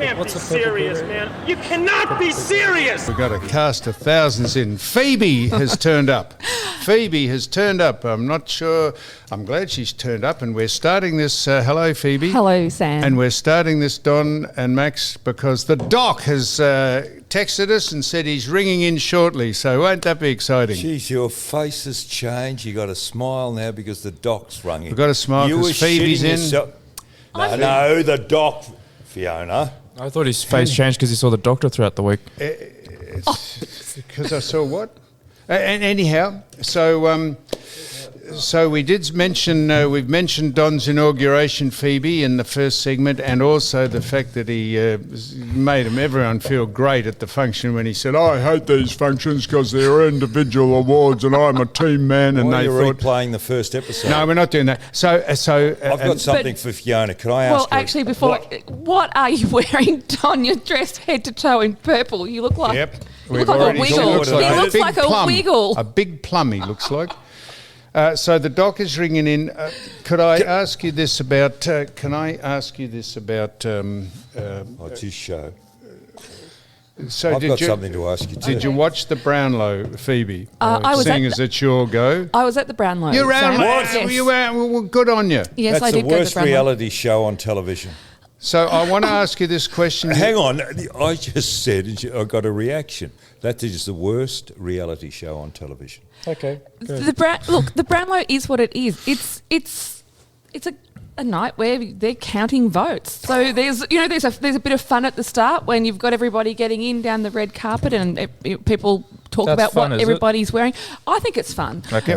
can't be serious, man. You cannot be serious. We've got a cast of thousands in. Fibi has turned up. Fibi has turned up. I'm not sure. I'm glad she's turned up. And we're starting this. Hello, Fibi. Hello, Sam. And we're starting this, Don and Max, because the doc has texted us and said he's ringing in shortly. So won't that be exciting? Geez, your face has changed. You got a smile now because the doc's rung in. We've got a smile because Phoebe's in. No, the doc, Fiona. I thought his face changed because he saw the doctor throughout the week. Because I saw what? And anyhow, so we did mention, we've mentioned Don's inauguration, Fibi, in the first segment, and also the fact that he made everyone feel great at the function when he said, I hate these functions because they're individual awards and I'm a team man. And Why they are you thought, replaying the first episode? No, we're not doing that. So I've got something for Fiona. Can I ask Well, actually, before, what are you wearing, Don? You're dressed head to toe in purple. You look like... Yep. You look like a wiggle. He looks like a wiggle. A big plum, he looks like. So the doc is ringing in. Could I ask you this about? It's his show. So I've got something to ask you too. Did you watch the Brownlow, Phoebe? I was seeing as it's your go. I was at the Brownlow. You're around. Yes. You were. Well, good on you. Yes, That's I did the go to worst the Brownlow. reality show on television. So I want to ask you this question. Hang on. I just said I got a reaction. That is the worst reality show on television. Okay. The Brownlow is what it is. It's a night where they're counting votes. So there's a bit of fun at the start when you've got everybody getting in down the red carpet and people talk about what everybody's wearing. I think it's fun. Okay.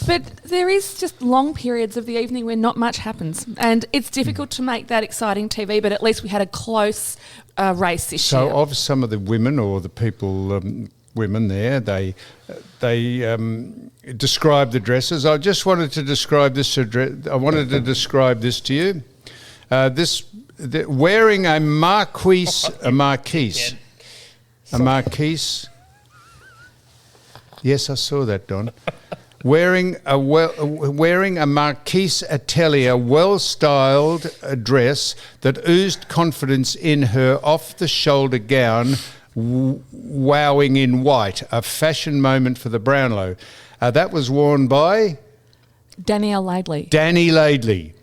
But there is just long periods of the evening where not much happens, and it's difficult to make that exciting TV. But at least we had a close race this year. So of some of the women or the people. Women there, they describe the dresses. I just wanted to describe this. I wanted to describe this to you. Wearing a marquise. Yes, I saw that, Don. Wearing a Marquise Atelier well-styled dress that oozed confidence in her off-the-shoulder gown. Wowing in white, a fashion moment for the Brownlow. That was worn by Danielle Laidley. Danny Laidley.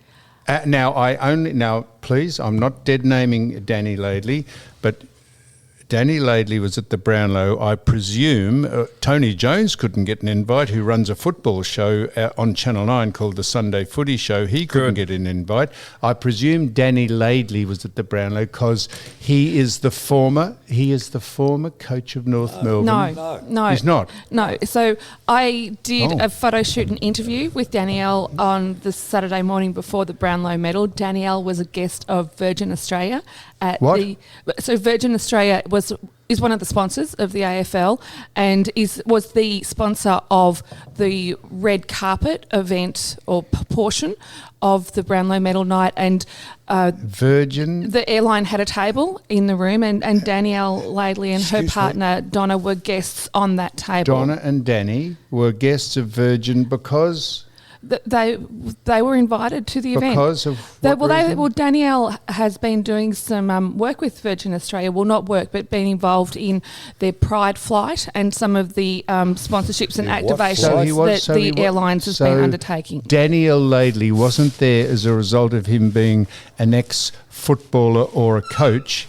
Now, please, I'm not dead naming Danny Laidley, but Danny Laidley was at the Brownlow. I presume Tony Jones couldn't get an invite, who runs a football show on Channel 9 called the Sunday Footy Show. He couldn't get an invite. I presume Danny Laidley was at the Brownlow because he is the former coach of North Melbourne. No. He's not? No. So I did a photo shoot and interview with Danielle on the Saturday morning before the Brownlow medal. Danielle was a guest of Virgin Australia. So Virgin Australia is one of the sponsors of the AFL and was the sponsor of the red carpet event or portion of the Brownlow medal night, and Virgin, the airline had a table in the room, and Danielle Laidley and her partner Donna were guests on that table. Donna and Danny were guests of Virgin because they were invited to the event. Because of what reason? Danielle has been doing some work with Virgin Australia. Well, not work, but been involved in their Pride flight and some of the sponsorships and activations that the airlines has been undertaking. Danielle Laidley wasn't there as a result of him being an ex-footballer or a coach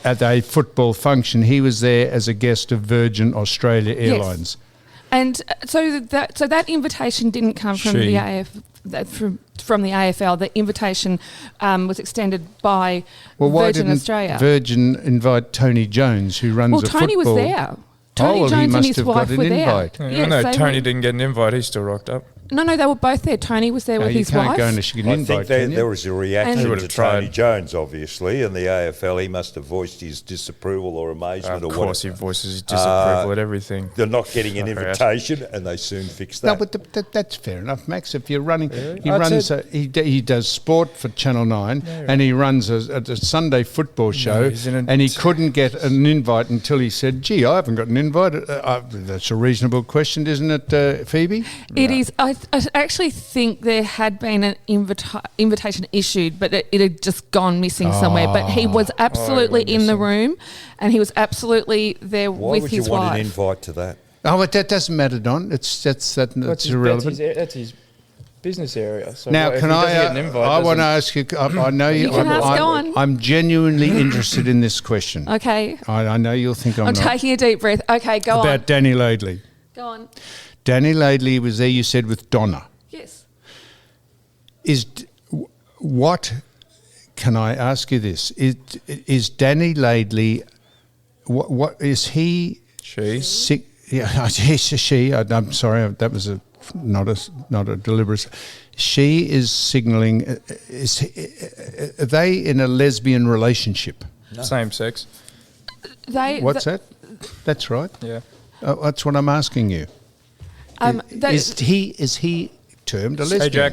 at a football function. He was there as a guest of Virgin Australia Airlines. Yes. And so that invitation didn't come from the from the AFL. The invitation was extended by Virgin Australia. Why didn't Virgin invite Tony Jones, who runs a football? Tony was there. Tony Jones and his wife were there. No, Tony didn't get an invite. He still rocked up. No, they were both there. Tony was there with his wife. You can't go unless you get an invite, I think there was a reaction to Tony tried. Jones, obviously, and the AFL. He must have voiced his disapproval or amazement or whatever. Of course, he voices his disapproval at everything. They're not getting an invitation, and they soon fix that. No, but that's fair enough, Max. If you're running, he does sport for Channel 9, and he runs a Sunday football show, and he couldn't get an invite until he said, "Gee, I haven't got an invite." That's a reasonable question, isn't it, Phoebe? It is. I I actually think there had been an invitation issued, but it had just gone missing somewhere. But he was absolutely in the room, and he was absolutely there Why with would his you want wife. an invite to that? Oh, but that doesn't matter, Don. It's irrelevant. That's his business area. So Now, if can he doesn't I? get an invite, I want to ask you. I know you. You can ask, go on. I'm genuinely interested in this question. Okay. I know you'll think I'm I'm not. taking a deep breath. Okay, go on. About Danny Laidley. Go on. Danny Laidley was there. You said with Donna. Yes. What? Can I ask you this? Is Danny Laidley? What is he? She. Sick? Yeah, she. I'm sorry. That was not a deliberate. She is signalling. Are they in a lesbian relationship? No. Same sex. What's that? That's right. Yeah. That's what I'm asking you. Is he termed a lesbian? Hey, Jack.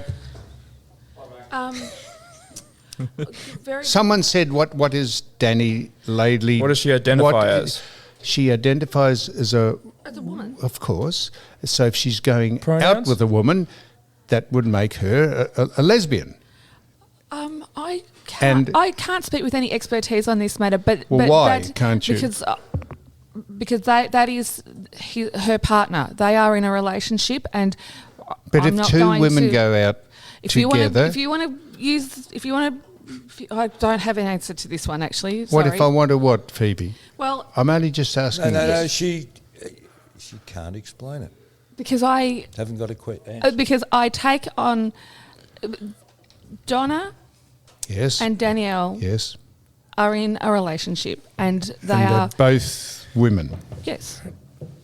Very Someone said, "What is Danny Laidley? What does she identify as?" She identifies as a woman. of course. So if she's going out Pronouns? with a woman, that would make her a lesbian. I can't speak with any expertise on this matter, but why can't you? Because that is her partner. They are in a relationship, and But I'm if not two going women to, go out together, I don't have an answer to this one actually. what Sorry. if I want to what, Phoebe? Well, I'm only just asking. No, you. she can't explain it. because I Haven't got a answer. because I take on Donna Yes. and Danielle yes. are in a relationship, and they And are they're both women. yes.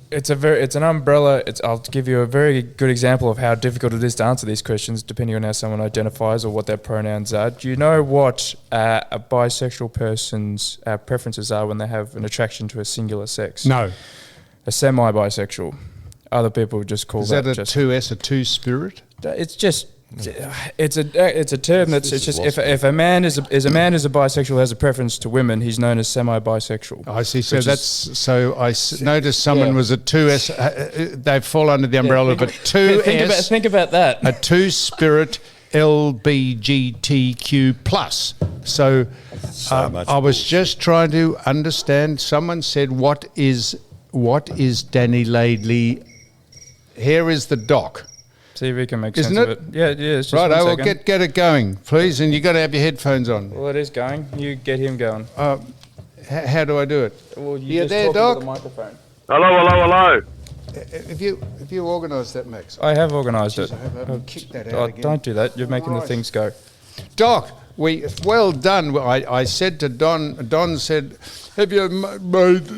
It's an umbrella. I'll give you a very good example of how difficult it is to answer these questions, depending on how someone identifies or what their pronouns are. Do you know what a bisexual person's preferences are when they have an attraction to a singular sex? No. A semi-bisexual. Other people would just call Is that a just 2S, a two-spirit? It's just it's a term that's it's just if a man is a bisexual, has a preference to women, he's known as semi-bisexual. I see. So Which noticed someone Yeah. was a 2S. They fall under the umbrella of a 2S, think about that. a two-spirit LBGTQ plus. So much I was bullshit. just trying to understand. Someone said, "What is Danny Laidley?" Here is the doc. See if we can make Isn't sense it? of it. Yeah, it's just Right, I one will second. get it going, please. And you got to have your headphones on. Well, it is going. You get him going. How do I do it? Well, You just there, talk Doc? into the microphone. Hello. If you organise that, Max. I have organised it. I haven't kicked that out Oh, again. don't do that. You're making the Right. things go. Doc, well done. I said to Don said, have you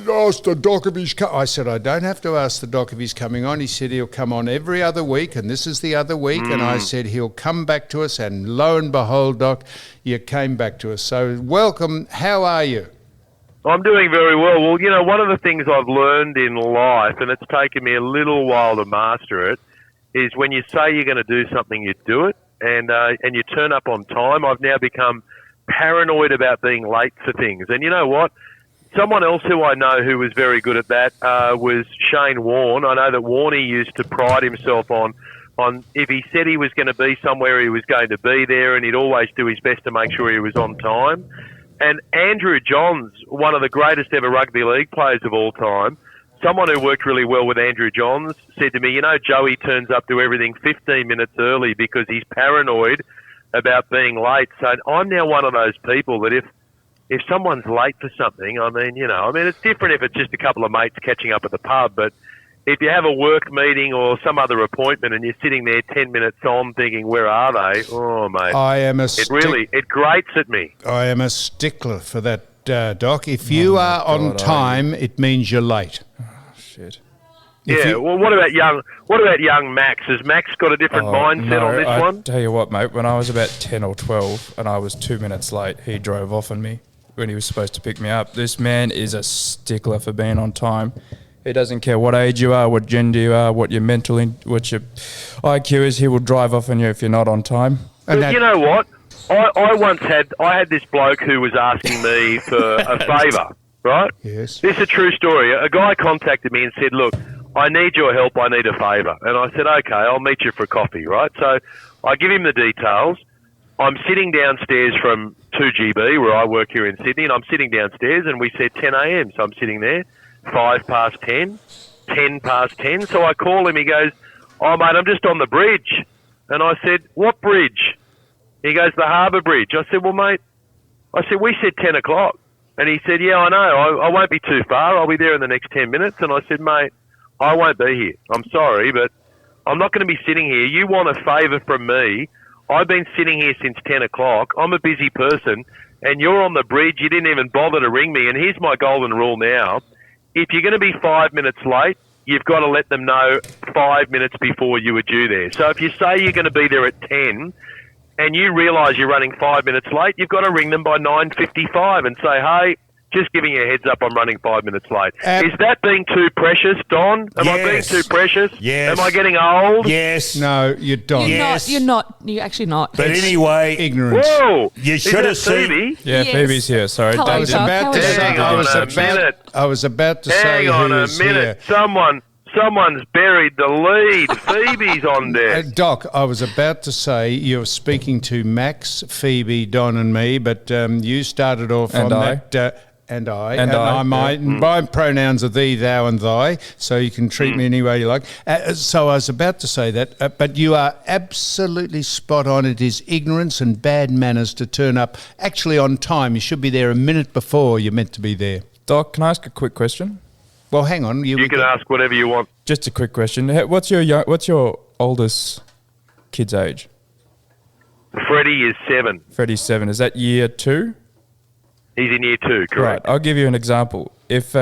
asked the doc if he's coming? I said, I don't have to ask the doc if he's coming on. He said he'll come on every other week, and this is the other week. And I said he'll come back to us, and lo and behold, Doc, you came back to us. So welcome. How are you? I'm doing very well. Well, you know, one of the things I've learned in life, and it's taken me a little while to master it, is when you say you're going to do something, you do it, and you turn up on time. I've now become paranoid about being late for things. And you know what? Someone else who I know who was very good at that was Shane Warne. I know that Warney used to pride himself on if he said he was going to be somewhere, he was going to be there, and he'd always do his best to make sure he was on time. And Andrew Johns, one of the greatest ever rugby league players of all time, someone who worked really well with Andrew Johns said to me, you know, Joey turns up to everything 15 minutes early because he's paranoid about being late. So I'm now one of those people that if someone's late for something, it's different if it's just a couple of mates catching up at the pub, but if you have a work meeting or some other appointment and you're sitting there 10 minutes on thinking, where are they? Oh, mate. It grates at me. I am a stickler for that, Doc. If you are on time, it means you're late. Shit. Well, what about young Max? Has Max got a different mindset on this one? Tell you what, mate, when I was about 10 or 12 and I was 2 minutes late, he drove off on me when he was supposed to pick me up. This man is a stickler for being on time. He doesn't care what age you are, what gender you are, what your what your IQ is. He will drive off on you if you're not on time. But you know what? I had this bloke who was asking me for a favour, right? Yes. This is a true story. A guy contacted me and said, look, I need your help. I need a favour. And I said, okay, I'll meet you for coffee, right? So I give him the details. I'm sitting downstairs from 2GB, where I work here in Sydney, and I'm sitting downstairs, and we said 10 a.m. So I'm sitting there, 5 past 10, 10 past 10. So I call him. He goes, oh, mate, I'm just on the bridge. And I said, what bridge? He goes, the Harbour Bridge. I said, well, mate, we said 10 o'clock. And he said, yeah, I know. I won't be too far. I'll be there in the next 10 minutes. And I said, mate, I won't be here. I'm sorry, but I'm not going to be sitting here. You want a favour from me. I've been sitting here since 10 o'clock. I'm a busy person, and you're on the bridge. You didn't even bother to ring me. And here's my golden rule now. If you're going to be 5 minutes late, you've got to let them know 5 minutes before you were due there. So if you say you're going to be there at 10 and you realise you're running 5 minutes late, you've got to ring them by 9:55 and say, hey, just giving you a heads up, I'm running 5 minutes late. Is that being too precious, Don? Am I being too precious? Yes. Am I getting old? Yes. No, you don't. You're not. You're actually not. But anyway, Ignorance. Whoa! You should have seen. Phoebe? Yeah, Yes. Phoebe's here. Sorry. Hello, I was Doc. about to How are say. you? I was about to say Hang on who a was minute. here. Someone's buried the lead. Phoebe's on there. Doc, I was about to say you're speaking to Max, Phoebe, Don, and me, but you started off And on I. that. And I. And I, My pronouns are thee, thou, and thy, so you can treat me any way you like. So I was about to say that, but you are absolutely spot on. It is ignorance and bad manners to turn up actually on time. You should be there a minute before you're meant to be there. Doc, can I ask a quick question? Well, hang on. You can ask whatever you want. Just a quick question. What's your oldest kid's age? Freddie is 7. Freddie's 7. Is that year 2? He's in year 2, Right. correct? I'll give you an example. If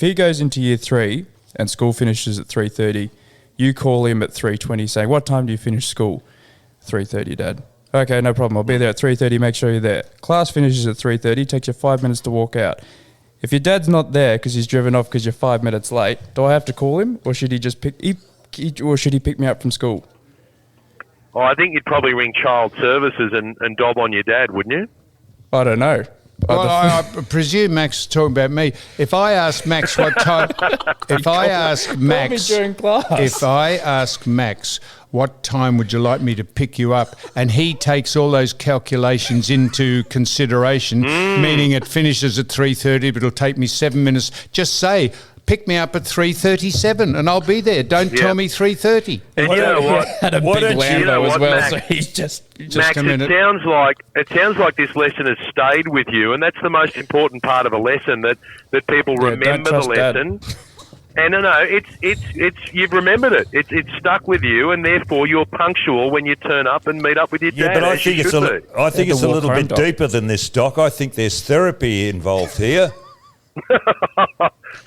he goes into year 3 and school finishes at 3:30, you call him at 3:20 saying, "What time do you finish school?" 3:30, Dad. Okay, no problem. I'll be there at 3:30. Make sure you're there. Class finishes at 3:30. Takes you 5 minutes to walk out. If your dad's not there because he's driven off because you're 5 minutes late, do I have to call him, or should he just pick me up from school? Oh, I think you'd probably ring child services and dob on your dad, wouldn't you? I don't know. Well, I presume Max is talking about me. If I ask Max what time, if I ask Max what time would you like me to pick you up, and he takes all those calculations into consideration, meaning it finishes at 3:30, but it'll take me 7 minutes. Just say, pick me up at 3:37, and I'll be there. Don't tell me 3:30. And you know what? Had a Why big you Lambo know as what, well, Max? so he's just Max, a minute. it sounds like this lesson has stayed with you, and that's the most important part of a lesson, that people don't remember the trust Dad. lesson. And no, it's you've remembered it. It's stuck with you, and therefore you're punctual when you turn up and meet up with your dad. Yeah, but I as you think it's should a, be. I think Yeah, it's the a walk little home, bit Doc. deeper than this, Doc. I think there's therapy involved here.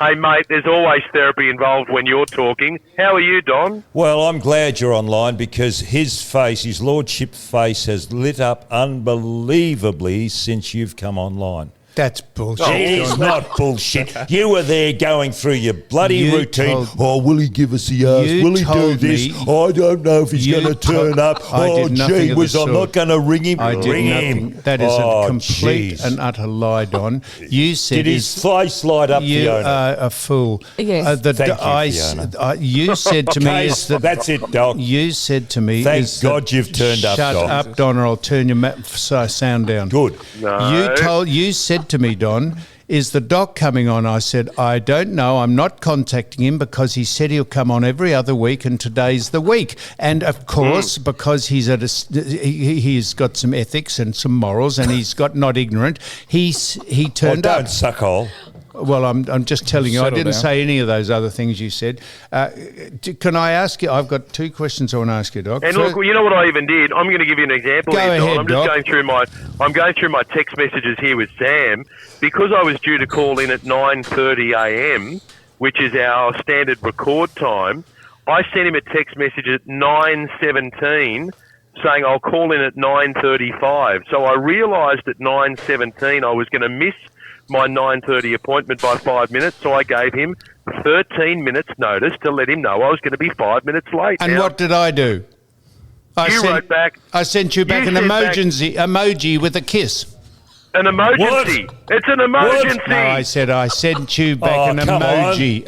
Hey, mate, there's always therapy involved when you're talking. How are you, Don? Well, I'm glad you're online because his face, his lordship's face, has lit up unbelievably since you've come online. That's bullshit. It is not bullshit. You were there going through your bloody You routine. told- Will he give us the arse? You Will he do told this? me- I don't know if he's You going to turn up. I did nothing Gee of the whiz, I'm sort. not going to ring him. I did ring nothing. him. That is Oh, a complete jeez. and utter lie, Don. You said Did his face light up, you Fiona? are a fool. Yes. Thank you, Fiona. You said to me is that That's it, Doc. you said to me Thank is God that, you've turned up, Shut Don. up, Don, or I'll turn your sound down. Good. No. You said to me, Don, is the doc coming on? I said, I don't know. I'm not contacting him because he said he'll come on every other week, and today's the week. And of course, because he's he's got some ethics and some morals, and he's got not ignorant. He turned Don't up. suckhole. Well, I'm just telling you, I Settle didn't down. say any of those other things you said. Can I ask you? I've got two questions I want to ask you, Doc. And look, you know what I even did? I'm going to give you an example Go here, Don. ahead, I'm just Doc. going through my text messages here with Sam, because I was due to call in at 9:30 a.m., which is our standard record time. I sent him a text message at 9:17 saying I'll call in at 9:35. So I realised at 9:17 I was going to miss my 9:30 appointment by 5 minutes, so I gave him 13 minutes notice to let him know I was going to be 5 minutes late. And Now, what did I do? you wrote back. I sent you back You an sent back- emoji with a kiss. An emergency. What? It's an emergency. No, I said I sent you back an emoji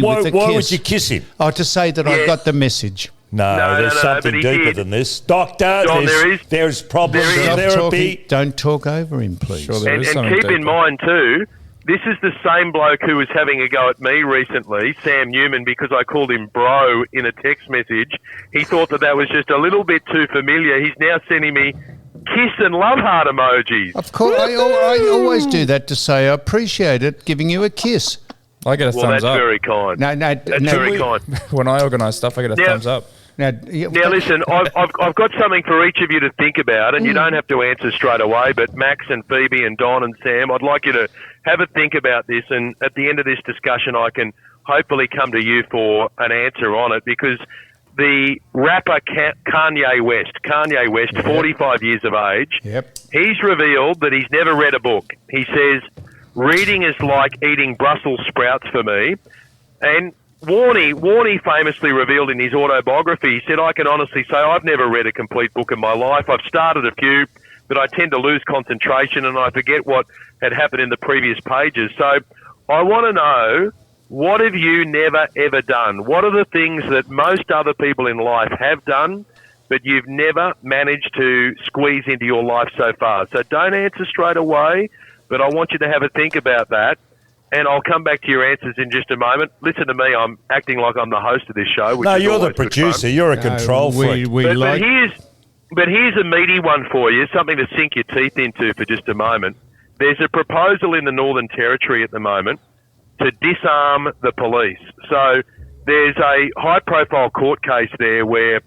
with a kiss. Why would you kiss him? Oh, to say that I got the message. No, there's something deeper than this. Doctor, John, there's problems in therapy. Don't talk over him, please. Sure, there is And something keep deeper. in mind, too, this is the same bloke who was having a go at me recently, Sam Newman, because I called him bro in a text message. He thought that was just a little bit too familiar. He's now sending me kiss and love heart emojis. Of course, I always do that to say I appreciate it, giving you a kiss. I get a Well, thumbs that's up. very kind. That's very kind. When I organise stuff, I get a thumbs up. Now, listen, I've got something for each of you to think about, and you don't have to answer straight away, but Max and Phoebe and Don and Sam, I'd like you to have a think about this, and at the end of this discussion, I can hopefully come to you for an answer on it, because the rapper Kanye West, 45 years of age, he's revealed that he's never read a book. He says, reading is like eating Brussels sprouts for me, and Warney famously revealed in his autobiography, he said, I can honestly say I've never read a complete book in my life. I've started a few, but I tend to lose concentration and I forget what had happened in the previous pages. So I want to know, what have you never, ever done? What are the things that most other people in life have done, but you've never managed to squeeze into your life so far? So don't answer straight away, but I want you to have a think about that. And I'll come back to your answers in just a moment. Listen to me, I'm acting like I'm the host of this show. Which No, is you're the always good producer. fun. You're a control freak. But here's a meaty one for you, something to sink your teeth into for just a moment. There's a proposal in the Northern Territory at the moment to disarm the police. So there's a high-profile court case there where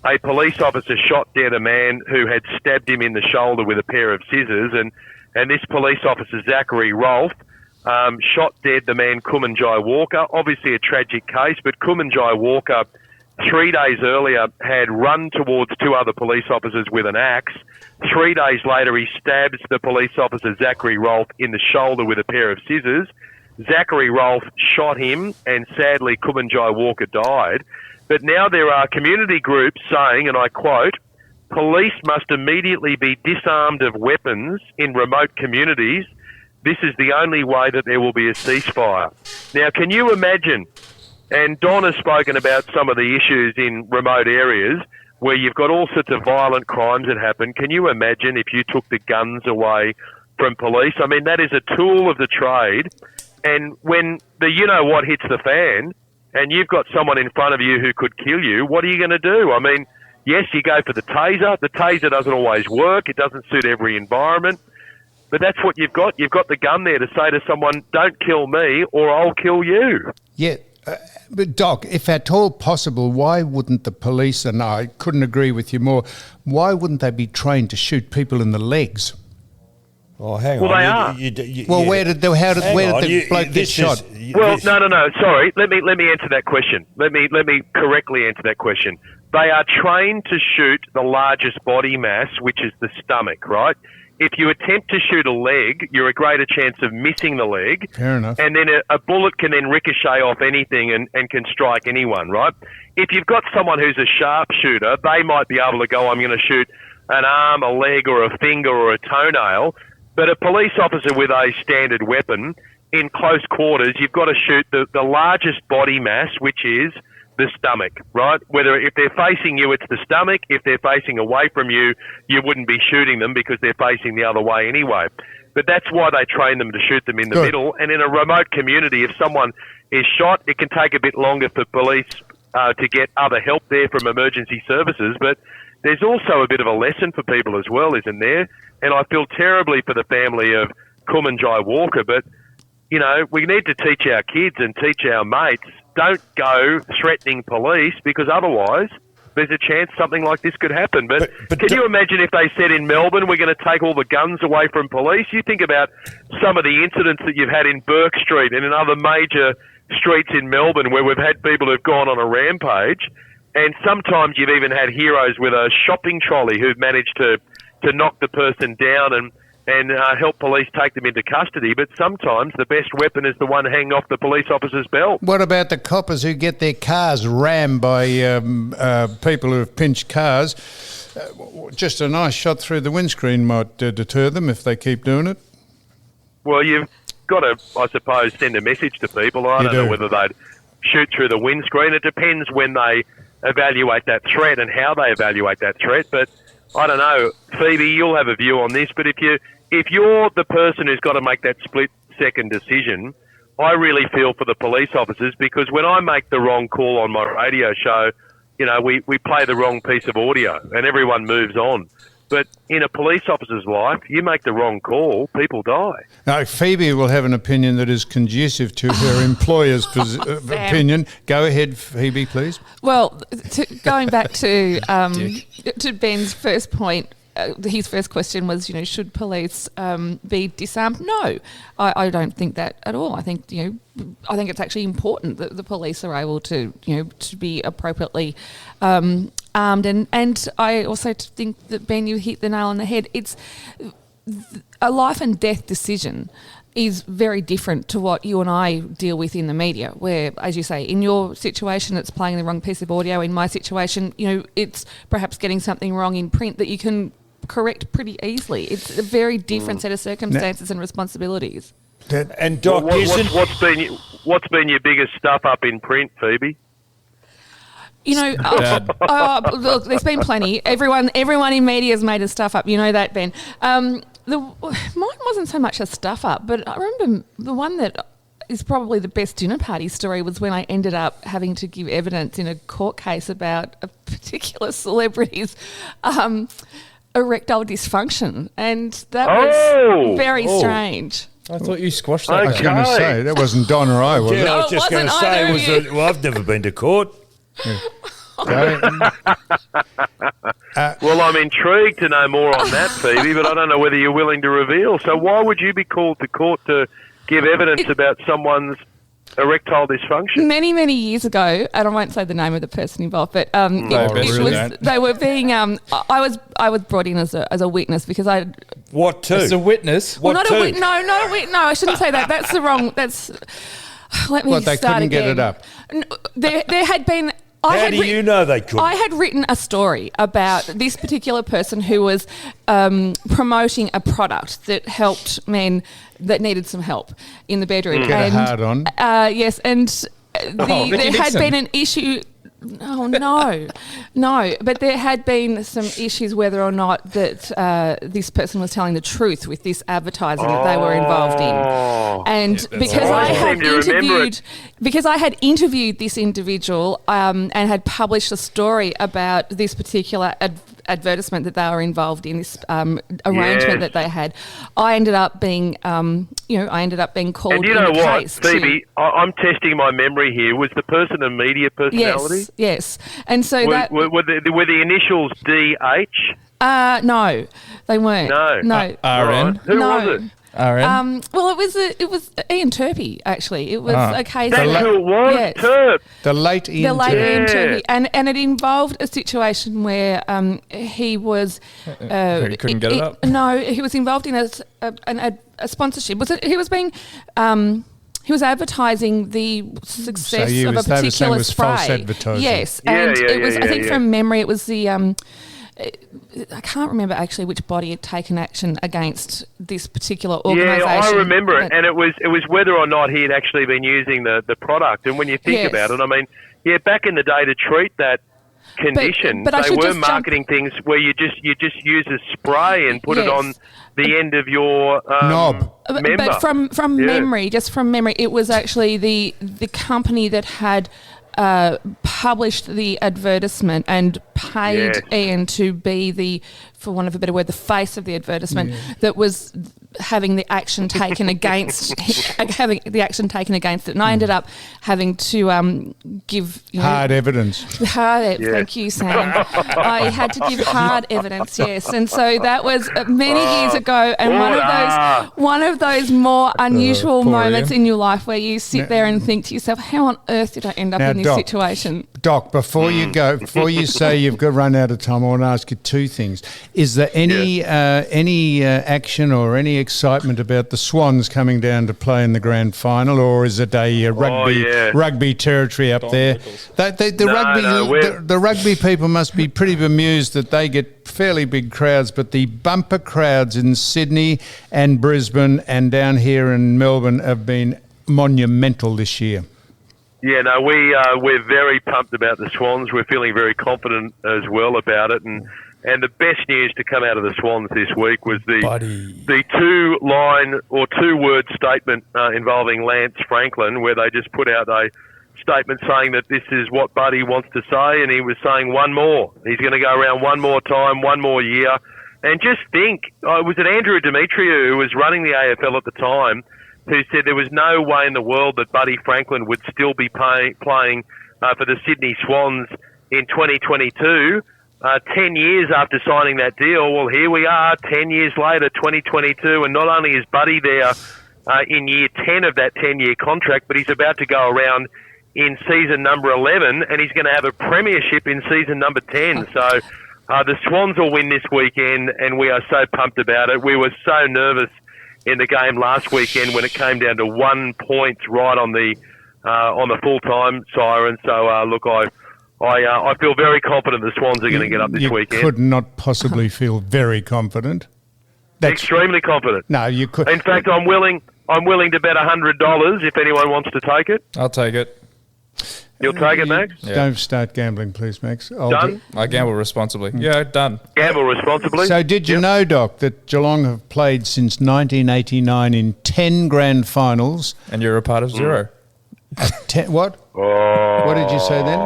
a police officer shot dead a man who had stabbed him in the shoulder with a pair of scissors, and this police officer, Zachary Rolfe, shot dead the man Kumanjai Walker. Obviously a tragic case, but Kumanjai Walker 3 days earlier had run towards two other police officers with an axe. 3 days later he stabs the police officer Zachary Rolfe in the shoulder with a pair of scissors. Zachary Rolfe shot him and sadly Kumanjai Walker died. But now there are community groups saying, and I quote, police must immediately be disarmed of weapons in remote communities. This is the only way that there will be a ceasefire. Now, can you imagine, and Don has spoken about some of the issues in remote areas where you've got all sorts of violent crimes that happen. Can you imagine if you took the guns away from police? I mean, that is a tool of the trade. And when the you-know-what hits the fan and you've got someone in front of you who could kill you, what are you going to do? I mean, yes, you go for the taser. The taser doesn't always work. It doesn't suit every environment. But that's what you've got. You've got the gun there to say to someone, don't kill me or I'll kill you. Yeah, but Doc, if at all possible, why wouldn't the police, and I couldn't agree with you more, why wouldn't they be trained to shoot people in the legs? Oh, hang on. Well, they are. Where did the bloke get shot? No. Sorry. Let me answer that question. Let me correctly answer that question. They are trained to shoot the largest body mass, which is the stomach, right? If you attempt to shoot a leg, you're a greater chance of missing the leg. Fair enough. And then a bullet can then ricochet off anything and can strike anyone, right? If you've got someone who's a sharpshooter, they might be able to go, I'm going to shoot an arm, a leg, or a finger, or a toenail. But a police officer with a standard weapon, in close quarters, you've got to shoot the largest body mass, which is the stomach, right? Whether if they're facing you, it's the stomach. If they're facing away from you, you wouldn't be shooting them because they're facing the other way anyway. But that's why they train them to shoot them in the middle. And in a remote community, if someone is shot, it can take a bit longer for police to get other help there from emergency services. But there's also a bit of a lesson for people as well, isn't there? And I feel terribly for the family of Kumanjai Walker, but, you know, we need to teach our kids and teach our mates, don't go threatening police because otherwise there's a chance something like this could happen. But can you imagine if they said in Melbourne, we're going to take all the guns away from police? You think about some of the incidents that you've had in Burke Street and in other major streets in Melbourne where we've had people who've gone on a rampage. And sometimes you've even had heroes with a shopping trolley who've managed to knock the person down. And and help police take them into custody. But sometimes the best weapon is the one hanging off the police officer's belt. What about the coppers who get their cars rammed by people who have pinched cars? Just a nice shot through the windscreen might deter them if they keep doing it. Well, you've got to, I suppose, send a message to people. I don't know whether they'd shoot through the windscreen. It depends when they evaluate that threat and how they evaluate that threat. But I don't know, Phoebe, you'll have a view on this. But if you're the person who's got to make that split-second decision, I really feel for the police officers, because when I make the wrong call on my radio show, we play the wrong piece of audio and everyone moves on. But in a police officer's life, you make the wrong call, people die. Now, Phoebe will have an opinion that is conducive to her employer's opinion. Go ahead, Phoebe, please. Well, going back to Ben's first point, his first question was, should police be disarmed? No, I don't think that at all. I think it's actually important that the police are able to be appropriately armed, and I also think that, Ben, you hit the nail on the head. It's a life and death decision is very different to what you and I deal with in the media, where, as you say, in your situation it's playing the wrong piece of audio. In my situation, it's perhaps getting something wrong in print that you can correct pretty easily. It's a very different set of circumstances and responsibilities. And Doc, what's been your biggest stuff up in print, Phoebe? Look, there's been plenty. Everyone in media has made a stuff up. You know that, Ben. Mine wasn't so much a stuff up, but I remember the one that is probably the best dinner party story was when I ended up having to give evidence in a court case about a particular celebrity's erectile dysfunction, and that was very strange. I thought you squashed that. I was going to say, that wasn't Don or I, was it? I was just going to say, I've never been to court. Yeah. Well, I'm intrigued to know more on that, Phoebe, but I don't know whether you're willing to reveal. So why would you be called to court to give evidence about someone's erectile dysfunction? Many, many years ago, and I won't say the name of the person involved, but they were being. I was brought in as a witness because I. What to? As a witness? Well, not a witness. No, I shouldn't say that. That's the wrong. Let me start they couldn't again. Get it up. There had been. How do you know they couldn't? I had written a story about this particular person who was promoting a product that helped men that needed some help in the bedroom. Get a hard on. Yes, and there had been an issue. Oh, no. But there had been some issues whether or not that this person was telling the truth with this advertising that they were involved in. And because I had interviewed this individual and had published a story about this particular advertisement that they were involved in, this arrangement that they had, I ended up being called. And you know what, Phoebe? I'm testing my memory here. Was the person a media personality? Yes. And so were the initials DH? No, they weren't. No. RN. Right. Who was it? RN. Well, it was Ian Turpie, actually. It was a case. That's who it was. Yes. Turp. The late Ian Turpie, and it involved a situation where he was. He couldn't get it up. No, he was involved in a sponsorship. He was advertising the success of a particular spray. False advertising. Yes, and it was. I think from memory, it was the. I can't remember actually which body had taken action against this particular organisation. Yeah, I remember it, and it was whether or not he had actually been using the product. And when you think about it, I mean, back in the day to treat that condition, but they were marketing things where you just use a spray and put it on the end of your knob. Member. But from memory, just from memory, it was actually the company that had published the advertisement and paid Ian to be the, for want of a better word, the face of the advertisement that was having the action taken against it, and I ended up having to give hard evidence. Thank you, Sam. I had to give hard evidence, yes, and so that was many years ago, and one of those more unusual moments in your life where you sit there and think to yourself, how on earth did I end up in this situation? Doc, before you go, before you say you've got run out of time, I want to ask you two things. Is there any action or any excitement about the Swans coming down to play in the grand final, or is it a rugby territory up there? The rugby people must be pretty bemused that they get fairly big crowds, but the bumper crowds in Sydney and Brisbane and down here in Melbourne have been monumental this year. Yeah, no, we're very pumped about the Swans. We're feeling very confident as well about it, and the best news to come out of the Swans this week was the two-word statement involving Lance Franklin, where they just put out a statement saying that this is what Buddy wants to say, and he was saying one more. He's going to go around one more time, one more year, and just think, was it Andrew Demetriou who was running the AFL at the time, who said there was no way in the world that Buddy Franklin would still be playing for the Sydney Swans in 2022, 10 years after signing that deal. Well, here we are, 10 years later, 2022, and not only is Buddy there in year 10 of that 10-year contract, but he's about to go around in season number 11, and he's going to have a premiership in season number 10. So the Swans will win this weekend, and we are so pumped about it. We were so nervous in the game last weekend when it came down to 1 point right on the full-time siren. So, look, I feel very confident the Swans are going to get up this weekend. You could not possibly feel very confident. Extremely confident. No, you could. In fact, I'm willing to bet $100 if anyone wants to take it. I'll take it. You'll take it, Max? Yeah. Don't start gambling, please, Max. Done? I gamble responsibly. Yeah, done. Gamble responsibly. So did you know, Doc, that Geelong have played since 1989 in 10 grand finals? And you're a part of zero. What? Oh. What did you say then?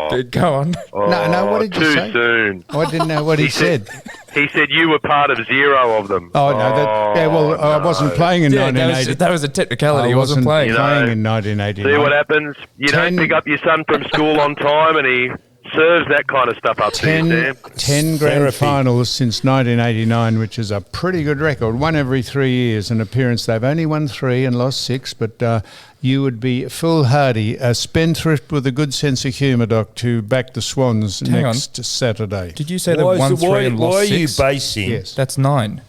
Dude, go on. No, what did you say? Too soon. I didn't know what he said. He said you were part of zero of them. Oh, no. I wasn't playing in 1980. That was a technicality. He wasn't playing playing. in 1989. See what happens? You don't pick up your son from school on time, and he serves that kind of stuff up to you, Sam. 10 grand finals since 1989, which is a pretty good record. One every 3 years, an appearance. They've only won 3 and lost 6, but you would be foolhardy, a spendthrift with a good sense of humour, Doc, to back the Swans next Saturday. Did you say they won 3 and lost 6? Why are you basing? Yes. That's 9.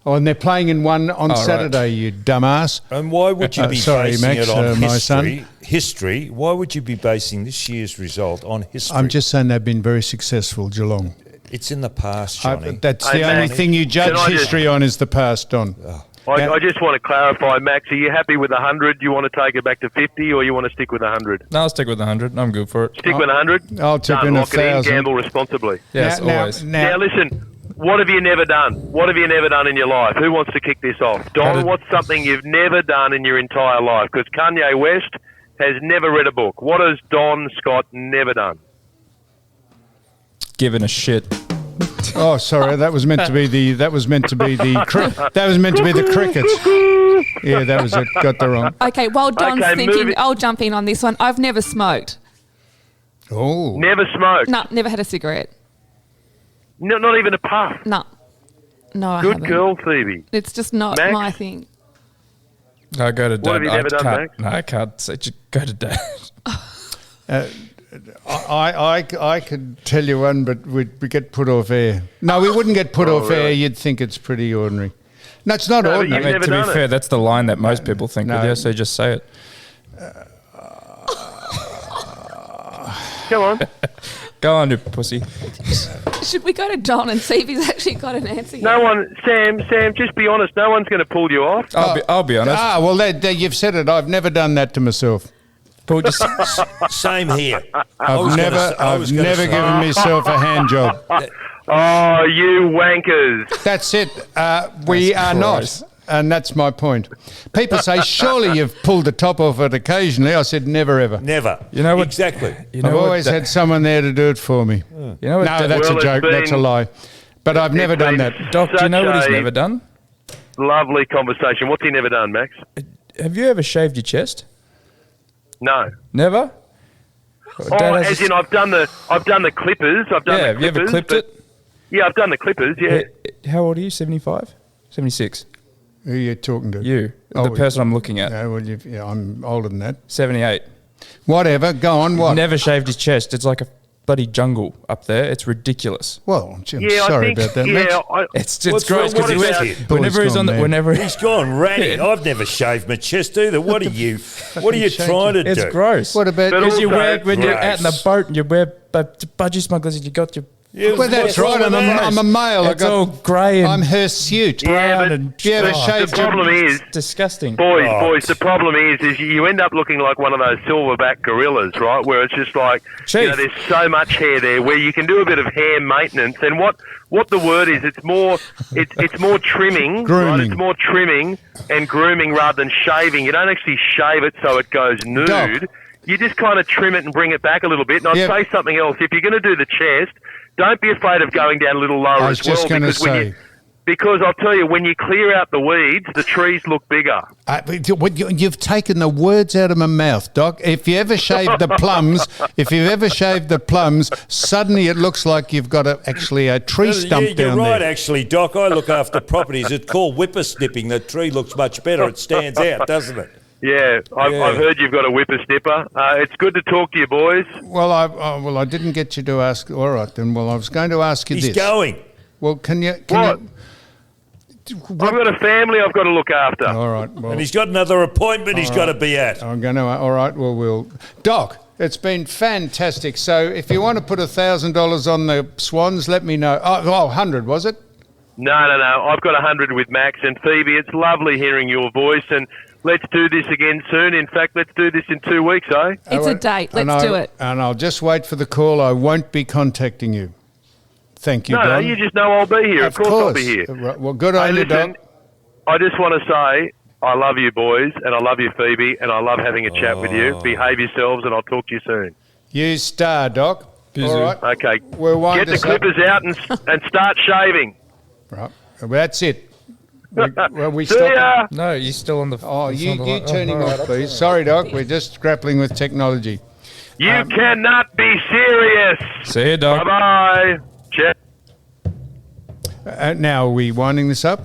Oh, and they're playing in one on Saturday, right. You dumbass. And why would you be basing Max, it on my son? History? Why would you be basing this year's result on history? I'm just saying they've been very successful, Geelong. It's in the past, Johnny. That's the only thing you judge history on is the past, Don. I just want to clarify, Max, are you happy with 100? Do you want to take it back to 50 or you want to stick with 100? No, I'll stick with 100. I'm good for it. Stick with 100? I'll tip in 1,000. Gamble responsibly. Yes, always. Now, listen, what have you never done? What have you never done in your life? Who wants to kick this off? Don, what's something you've never done in your entire life? Because Kanye West has never read a book. What has Don Scott never done? Given a shit. Oh, sorry. That was meant to be the crickets. Yeah, that was it. Got the wrong. Okay, while Don's thinking, I'll jump in on this one. I've never smoked. Oh. Never smoked? No, never had a cigarette. No, not even a puff? No, I Good haven't. girl, Phoebe. It's just not Max? my thing. I go to Dad. What have you never done, Max? No, I can't say. Just go to Dad. I could tell you one, but we'd get put off air. No, we wouldn't get put off air. You'd think it's pretty ordinary. No, it's not ordinary. I mean, to be fair, that's the line that most people think with you, so just say it. Come on. Go on, you pussy. Should we go to Don and see if he's actually got an answer? No one, Sam, just be honest. No one's going to pull you off. I'll be honest. Well, you've said it. I've never done that to myself. Paul, just Same here. I've never given myself a hand job. Oh, you wankers. That's it. We are not. And that's my point. People say, surely you've pulled the top off it occasionally. I said, never, ever. Never. You know what? Exactly. I've always had someone there to do it for me. You know what? No, that's a joke. That's a lie. But I've never done that. Doc, do you know what he's never done? Lovely conversation. What's he never done, Max? Have you ever shaved your chest? No. Never? As in I've done the clippers. I've done the clippers. Have you ever clipped it? Yeah, I've done the clippers, yeah. How old are you? 75? 76? Who are you talking to? You. The person I'm looking at. No, well, I'm older than that. 78? Whatever. Go on. What? Never shaved his chest. It's like a bloody jungle up there. It's ridiculous. Well, Jim, Yeah, sorry I think, about that, yeah, Mitch. It's What's gross wrong because with he him? wears whenever Boy's he's on the gone whenever He's gone ratty. Yeah. I've never shaved my chest either. What are you shake trying to do? it's gross. What about? But Because you also wear when you're out in the gross. boat and you wear budgie smugglers and you got your. Yeah, Well, that's what's wrong right. with that? I'm a male. It's all grey and I'm hirsute. Yeah, brown but and you ever the shaved problem is, disgusting. boys, the problem is you end up looking like one of those silverback gorillas, right? Where it's just like, Chief. there's so much hair there where you can do a bit of hair maintenance. And what the word is, it's more trimming, right? Grooming. It's more trimming and grooming rather than shaving. You don't actually shave it so it goes nude. Doc. You just kind of trim it and bring it back a little bit. And I'd Yep. say something else. If you're going to do the chest, don't be afraid of going down a little lower I was as well. just going to say. Because I'll tell you, when you clear out the weeds, the trees look bigger. You've taken the words out of my mouth, Doc. If you ever shave the plums, suddenly it looks like you've got actually a tree stump You're down right, there. actually, Doc. I look after properties. It's called whippersnipping. The tree looks much better. It stands out, doesn't it? Yeah, I've heard you've got a whippersnipper. It's good to talk to you, boys. Well, I didn't get you to ask. All right, then. Well, I was going to ask you He's this. going. Well, can you? What? I've got a family I've got to look after. All right. Well, And he's got another appointment he's got to be at. I'm going to. All right. Well, Doc, it's been fantastic. So, if you want to put $1,000 on the Swans, let me know. 100 was it? No. I've got 100 with Max and Phoebe. It's lovely hearing your voice, and let's do this again soon. In fact, let's do this in 2 weeks, eh? It's a date. Let's do it. And I'll just wait for the call. I won't be contacting you. Thank you, No, Don. you just know I'll be here. Of course I'll be here. Right, well, good on you, listen, Doc. I just want to say I love you, boys, and I love you, Phoebe, and I love having a chat with you. Behave yourselves, and I'll talk to you soon. You star, Doc. Busy. All right. Okay. We'll wind Get the this up. clippers out and start shaving. Right. Well, that's it. We See stop. ya. No, you're still on the. Oh, it's you on the turn him off, please. Sorry, Doc. We're just grappling with technology. You cannot be serious. See you, Doc. Bye-bye. Cheers. Now, are we winding this up?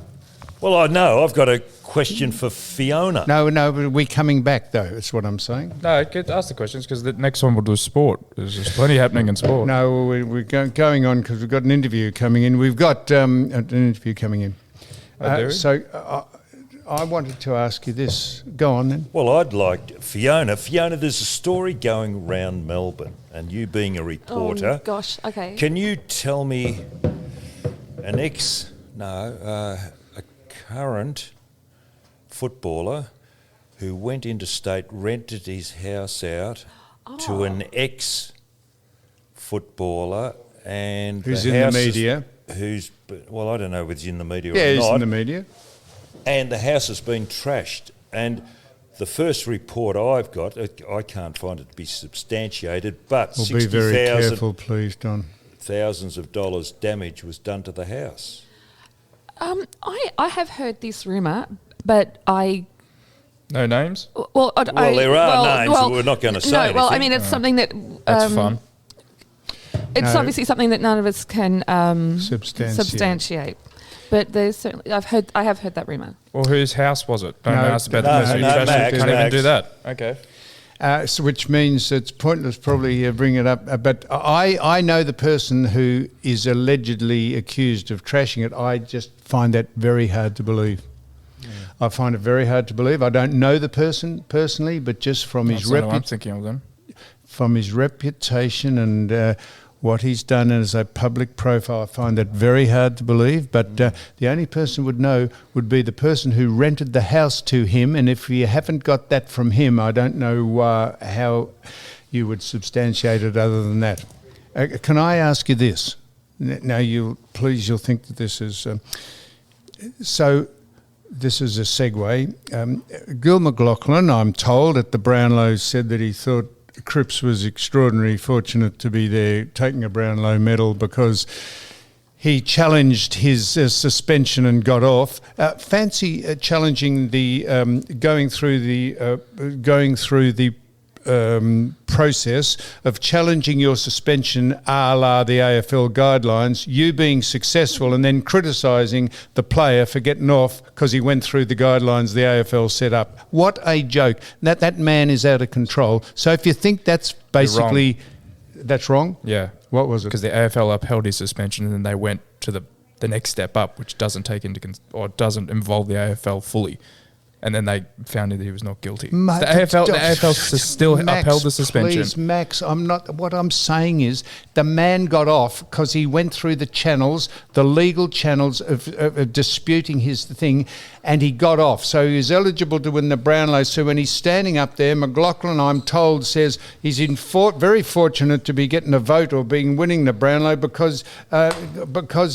Well, I know. I've got a question for Fiona. No, but we're coming back, though. That's what I'm saying. No, ask the questions because the next one we'll do sport. There's just plenty happening in sport. No, we're going on because we've got an interview coming in. We've got an interview coming in. do we? So I wanted to ask you this. Go on, then. Well, I'd like Fiona. Fiona, there's a story going around Melbourne, and you being a reporter. Oh, gosh. Okay. Can you tell me a current footballer who went interstate, rented his house out to an ex-footballer, and Who's the in the house is- media? Well, I don't know if it's in the media Yeah, or he's not. in the media. And the house has been trashed. And the first report I've got, I can't find it to be substantiated, but Well, be very 60,000 careful, please, Don. thousands of dollars damage was done to the house. I have heard this rumour, but I. No names? Well, There are names, but we're not going to say No, well, I anything. mean, it's something that. That's fun. It's No. obviously something that none of us can Substantiate. substantiate. But there's certainly I have heard that rumour. Well, whose house was it? Don't No, ask about no, the person who no, trashed it. Max, Can't even Max. do that. Okay. Which means it's pointless probably bring it up. But I know the person who is allegedly accused of trashing it. I just find that very hard to believe. I find it very hard to believe. I don't know the person personally, but just from That's his not what I'm thinking of them. from his reputation and what he's done as a public profile, I find that very hard to believe. But the only person would know would be the person who rented the house to him. And if you haven't got that from him, I don't know how you would substantiate it other than that. Can I ask you this? Now, you'll think that this is... so this is a segue. Gil McLaughlin, I'm told, at the Brownlow said that he thought Cripps was extraordinarily fortunate to be there taking a Brownlow medal because he challenged his suspension and got off. Fancy challenging the going through the process of challenging your suspension a la the AFL guidelines, you being successful and then criticising the player for getting off because he went through the guidelines the AFL set up. What a joke. That man is out of control. So if you think that's basically... That's wrong? Yeah. What was it? Because the AFL upheld his suspension and then they went to the next step up, which doesn't take into or doesn't involve the AFL fully. And then they found that he was not guilty. Mate, the AFL still Max, upheld the suspension. Please, Max, what I'm saying is the man got off because he went through the channels, the legal channels of disputing his thing, and he got off. So he was eligible to win the Brownlow. So when he's standing up there, McLaughlin, I'm told, says he's very fortunate to be getting a vote or winning the Brownlow because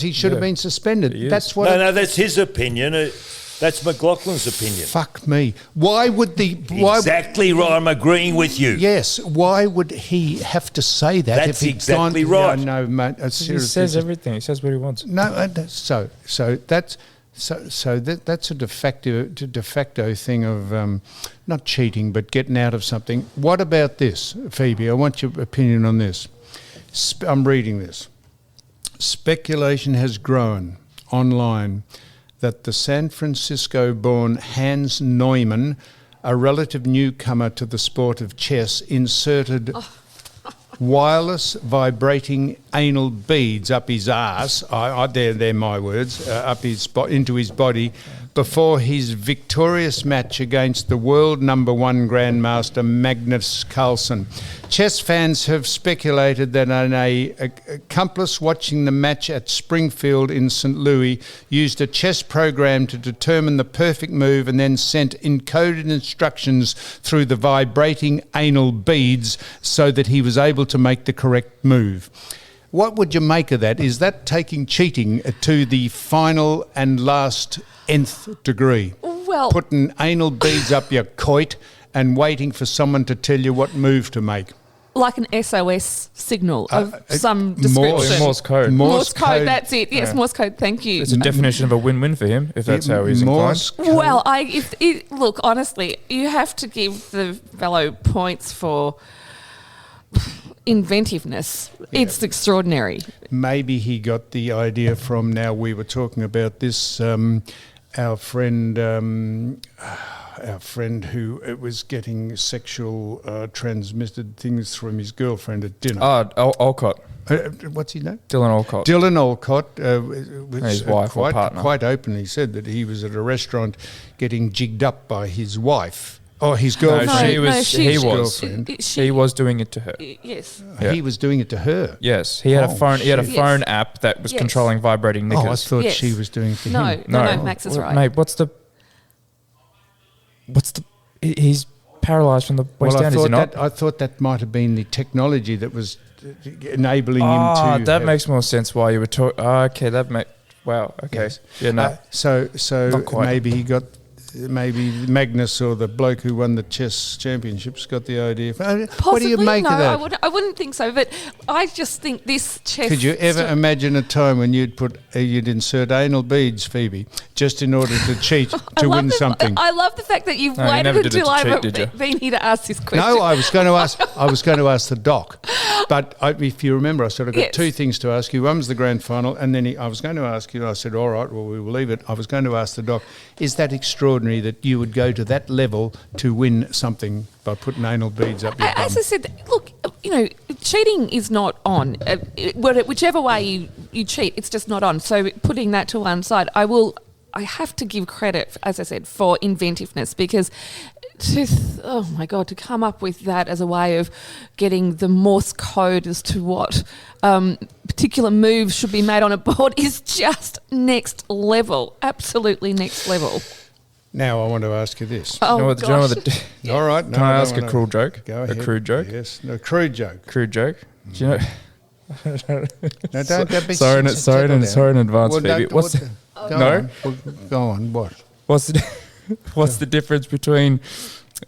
he should have been suspended. That's what. No, that's his opinion. That's McLaughlin's opinion. Fuck me. Why would exactly right. I'm agreeing with you. Yes. Why would he have to say that? That's exactly right. No, mate. He says everything. He says what he wants. No. So that's a de facto thing of not cheating, but getting out of something. What about this, Phoebe? I want your opinion on this. I'm reading this. Speculation has grown online that the San Francisco-born Hans Newman, a relative newcomer to the sport of chess, inserted wireless vibrating anal beads up his arse, they're my words, into his body before his victorious match against the world #1 grandmaster Magnus Carlsen. Chess fans have speculated that an accomplice watching the match at Springfield in St. Louis used a chess program to determine the perfect move and then sent encoded instructions through the vibrating anal beads so that he was able to make the correct move. What would you make of that? Is that taking cheating to the final and last nth degree? Well, putting anal beads up your coit and waiting for someone to tell you what move to make. Like an SOS signal of some description. Morse code. Morse code, that's it. Yes, Morse code, thank you. It's a definition of a win-win for him, if that's how he's inclined. Well, look, honestly, you have to give the fellow points for inventiveness. Yeah. It's extraordinary. Maybe he got the idea from, now we were talking about this, our friend who was getting sexual transmitted things from his girlfriend at dinner. Olcott. What's his name? Dylan Olcott. Dylan Olcott was his wife or partner. Quite openly said that he was at a restaurant getting jigged up by his wife. Oh, his girlfriend. He was doing it to her. Yes. Yeah. He was doing it to her. Yes. He had a phone. He had a phone app that was controlling vibrating knickers. Oh, I thought she was doing it to him. No, Max is right. Mate, what's the? He's paralysed from the waist down. Is he not? I thought that might have been the technology that was enabling him to. That makes more sense. Why you were talking? Okay, that makes. Wow. Okay. Yes. Yeah. No. So maybe he got. Maybe Magnus or the bloke who won the chess championships got the idea. Possibly, what do you make of that? I wouldn't think so, but I just think this chess... Could you ever imagine a time when you'd insert anal beads, Phoebe, just in order to cheat to win something? I love the fact that you've waited until I've been here to ask this question. No, I was going to ask the doc. But if you remember, I sort of got two things to ask you. One was the grand final, and then I was going to ask you, I said, all right, well, we will leave it. I was going to ask the doc, is that extraordinary that you would go to that level to win something by putting anal beads up your bum? As I said, look, cheating is not on. Whichever way you cheat, it's just not on. So putting that to one side, I have to give credit, as I said, for inventiveness, because to come up with that as a way of getting the Morse code as to what particular moves should be made on a board is just next level, absolutely next level. Now I want to ask you this. Oh, all right. Can I ask a cruel joke? Go ahead. A crude joke? Yes. No, crude joke. Crude joke. Do you know? No, don't be sorry in advance, Phoebe. Go on. What? What's the difference between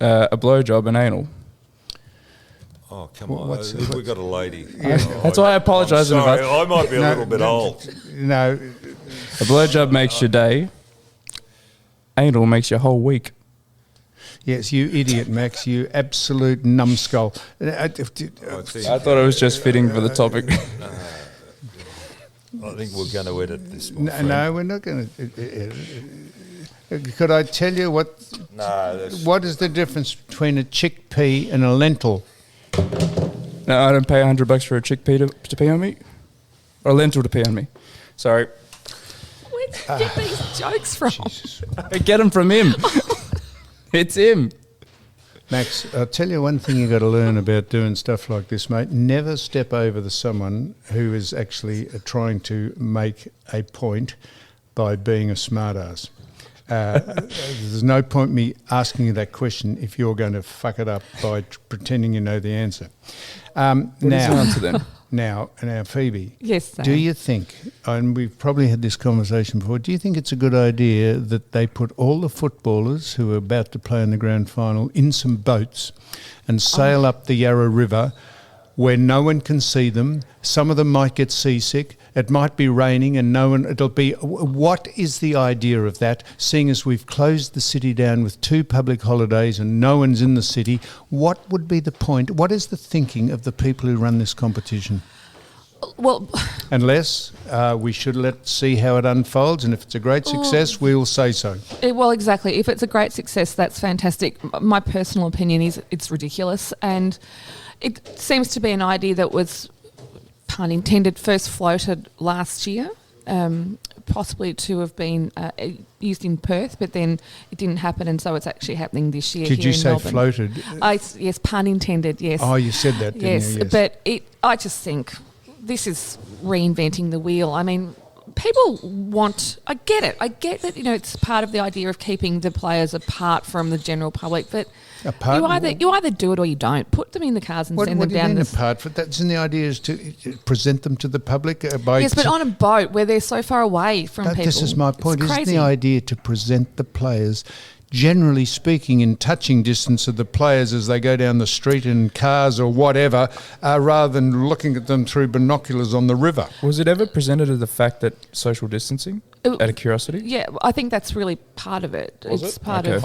a blowjob and anal? Oh, come on. We've got a lady. Yeah. That's why I apologise in advance. I might be a little bit old. No. A blowjob makes your day. Anal makes your whole week. Yes, you idiot, Max. You absolute numbskull. I thought it was just fitting for the topic. I think we're going to edit this. No, we're not going to. Could I tell you what? No. What is the difference between a chickpea and a lentil? No, I don't pay $100 for a chickpea to pee on me, or a lentil to pee on me. Sorry. Where did you get these jokes from? I get them from him. It's him. Max, I'll tell you one thing you've got to learn about doing stuff like this, mate. Never step over someone who is actually trying to make a point by being a smartass. There's no point me asking you that question if you're going to fuck it up by pretending you know the answer. What is the answer then? Now, Phoebe. Yes, Sam. Do you think, and we've probably had this conversation before, do you think it's a good idea that they put all the footballers who are about to play in the grand final in some boats and sail up the Yarra River where no one can see them? Some of them might get seasick. It might be raining and what is the idea of that, seeing as we've closed the city down with 2 public holidays and no one's in the city? What would be the point? What is the thinking of the people who run this competition? Well, unless we should see how it unfolds, and if it's a great success, we will say so. Well, exactly. If it's a great success, that's fantastic. My personal opinion is it's ridiculous, and it seems to be an idea that was, pun intended, first floated last year, possibly to have been used in Perth, but then it didn't happen, and so it's actually happening this year. Did here you in say Melbourne. Floated? Yes, pun intended. Yes. Oh, you said that, didn't you? Yes, but I just think this is reinventing the wheel. I mean, people want. I get it. I get that. It's part of the idea of keeping the players apart from the general public, but. You either do it or you don't. Put them in the cars and send them down. What do you mean apart? That's in the idea is to present them to the public by. Yes, but on a boat where they're so far away from people. This is my point. It's Isn't crazy. the idea to present the players, generally speaking, in touching distance of the players as they go down the street in cars or whatever, rather than looking at them through binoculars on the river? Was it ever presented as the fact that social distancing? Out of curiosity? Yeah, I think that's really part of it. It's part of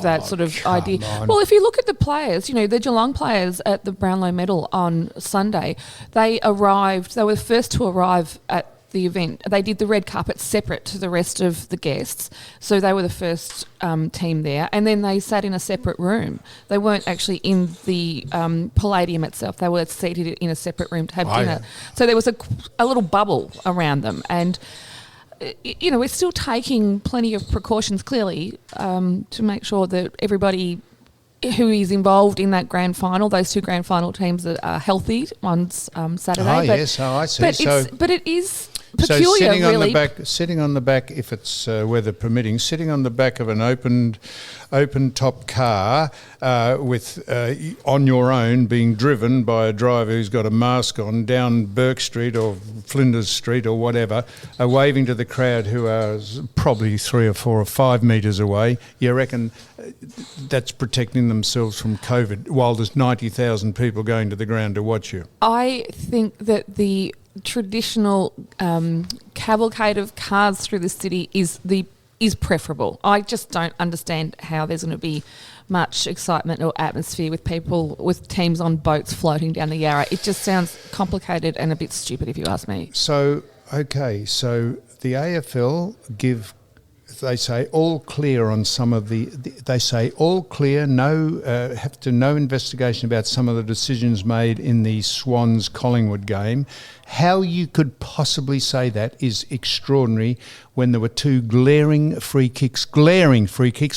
that sort of idea. On. Well, if you look at the players, the Geelong players at the Brownlow Medal on Sunday, they were the first to arrive at the event. They did the red carpet separate to the rest of the guests, so they were the first team there, and then they sat in a separate room. They weren't actually in the Palladium itself. They were seated in a separate room to have dinner. Yeah. So there was a little bubble around them, and we're still taking plenty of precautions, clearly, to make sure that everybody who is involved in that grand final, those 2 grand final teams are healthy on Saturday. I see. But it is peculiar, so sitting really. Sitting on the back, if it's weather permitting, sitting on the back of an open top car with on your own, being driven by a driver who's got a mask on down Burke Street or Flinders Street or whatever, waving to the crowd who are probably 3 or 4 or 5 metres away. You reckon that's protecting themselves from COVID while there's 90,000 people going to the ground to watch you? I think that the traditional cavalcade of cars through the city is preferable. I just don't understand how there's going to be much excitement or atmosphere with teams on boats floating down the Yarra. It just sounds complicated and a bit stupid, if you ask me. So the AFL they say all clear on some of they say all clear, no investigation about some of the decisions made in the Swans Collingwood game. How you could possibly say that is extraordinary when there were 2 glaring free kicks,